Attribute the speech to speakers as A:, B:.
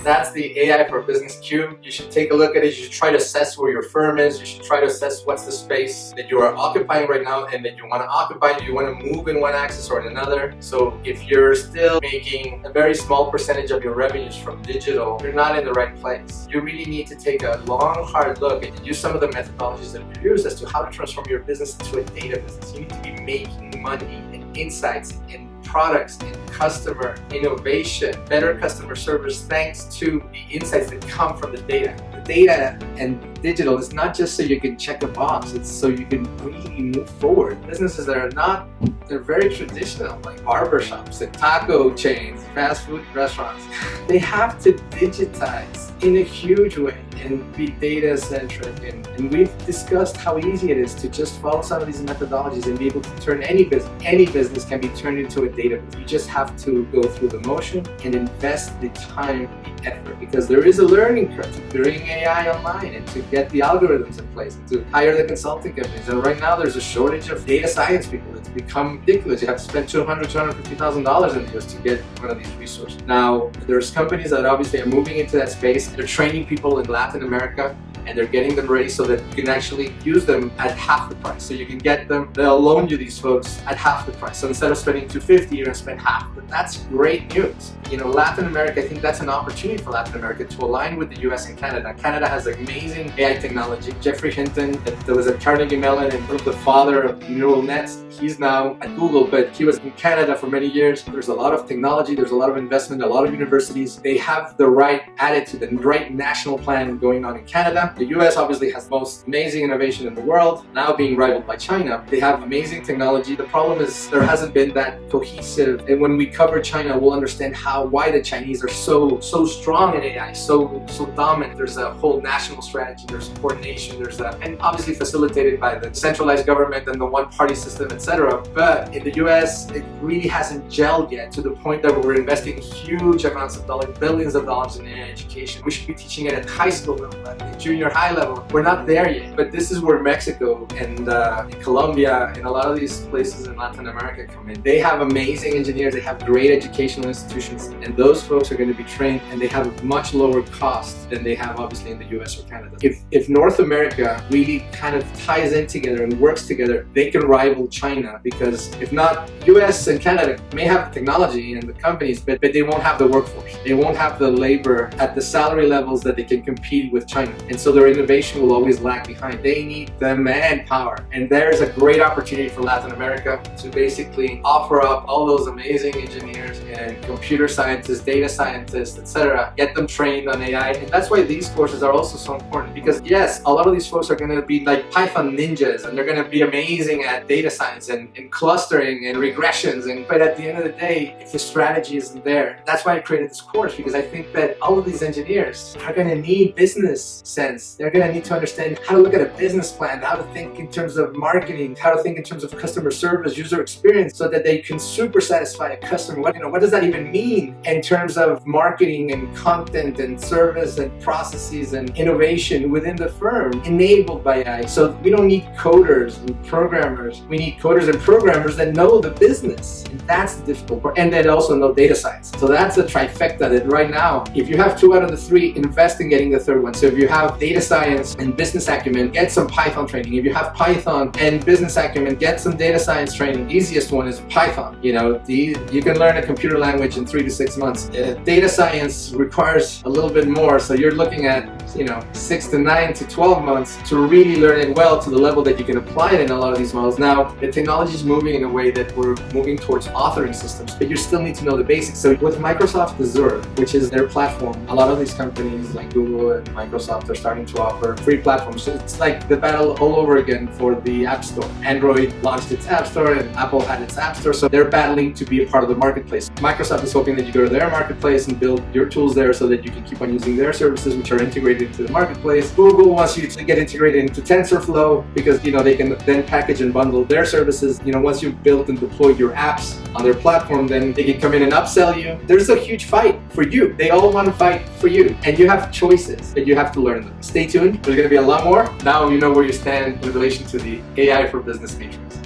A: that's the AI for Business Cube. You should take a look at it. You should try to assess where your firm is. You should try to assess what's the space that you are occupying right now and that you want to occupy. Do you want to move in one axis or in another? So if you're still making a very small percentage of your revenues from digital, you're not in the right place. You really need to take a long, hard look and use some of the methodologies that we use as to how to transform your business into a data business. You need to be making money and insights and products and customer innovation, better customer service thanks to the insights that come from the data. The data and digital is not just so you can check a box, it's so you can really move forward. Businesses that are not, they're very traditional, like barbershops and taco chains, fast food restaurants. They have to digitize in a huge way and be data centric. And we've discussed how easy it is to just follow some of these methodologies and be able to turn any business can be turned into a data business. You just have to go through the motion and invest the time, the effort, because there is a learning curve to bring AI online and to get the algorithms in place and to hire the consulting companies. And right now there's a shortage of data science people. It's become ridiculous. You have to spend $250,000 in the US to get one of these resources. Now, there's companies that obviously are moving into that space. They're training people in Latin America and they're getting them ready so that you can actually use them at half the price. So you can get them, they'll loan you these folks at half the price. So instead of spending $250, you're gonna spend half. But that's great news. You know, Latin America, I think that's an opportunity for Latin America to align with the US and Canada. Canada has amazing AI technology. Jeffrey Hinton, that was at Carnegie Mellon and sort of the father of neural nets. He's now at Google, but he was in Canada for many years. There's a lot of technology, there's a lot of investment, a lot of universities. They have the right attitude and right national plan going on in Canada. The US obviously has the most amazing innovation in the world, now being rivaled by China. They have amazing technology. The problem is there hasn't been that cohesive, and when we cover China, we'll understand why the Chinese are so strong in AI, so dominant. There's a whole national strategy, there's coordination, and obviously facilitated by the centralized government and the one-party system, etc. But in the US, it really hasn't gelled yet to the point that we're investing huge amounts of dollars, billions of dollars in AI education. We should be teaching it at high school level, at junior high level. We're not there yet, but this is where Mexico and Colombia and a lot of these places in Latin America come in. They have amazing engineers, they have great educational institutions, and those folks are going to be trained and they have a much lower cost than they have obviously in the US or Canada. If North America really kind of ties in together and works together, they can rival China, because if not, US and Canada may have the technology and the companies, but they won't have the workforce. They won't have the labor at the salary levels that they can compete with China. And so their innovation will always lag behind. They need the manpower. And there's a great opportunity for Latin America to basically offer up all those amazing engineers and computer scientists, data scientists, etc., get them trained on AI. And that's why these courses are also so important, because yes, a lot of these folks are going to be like Python ninjas and they're going to be amazing at data science and clustering and regressions. But at the end of the day, if the strategy isn't there, that's why I created this course, because I think that all of these engineers are going to need business sense. They're going to need to understand how to look at a business plan, how to think in terms of marketing, how to think in terms of customer service, user experience, so that they can super satisfy a customer. What does that even mean in terms of marketing and content and service and processes and innovation within the firm enabled by AI? So we don't need coders and programmers. We need coders and programmers that know the business. And that's the difficult part. And that also know data science. So that's a trifecta that right now, if you have 2 out of the 3, invest in getting the third one. So if you have data science and business acumen, get some Python training. If you have Python and business acumen, get some data science training. The easiest one is Python. You know, you can learn a computer language in 3 to 6 months. Data science requires a little bit more. So you're looking at, 6 to 9 to 12 months to really learn it well to the level that you can apply it in a lot of these models. Now, the technology is moving in a way that we're moving towards authoring systems, but you still need to know the basics. So with Microsoft Azure, which is their platform, a lot of these companies like Google and Microsoft are starting to offer free platforms. So it's like the battle all over again for the App Store. Android launched its App Store and Apple had its App Store, so they're battling to be a part of the marketplace. Microsoft is hoping that you go to their marketplace and build your tools there so that you can keep on using their services, which are integrated into the marketplace. Google wants you to get integrated into TensorFlow because they can then package and bundle their services. Once you've built and deployed your apps on their platform, then they can come in and upsell you. There's a huge fight for you. They all want to fight for you, and you have choices, but you have to learn them. Stay tuned. There's going to be a lot more. Now you know where you stand in relation to the AI for Business Matrix.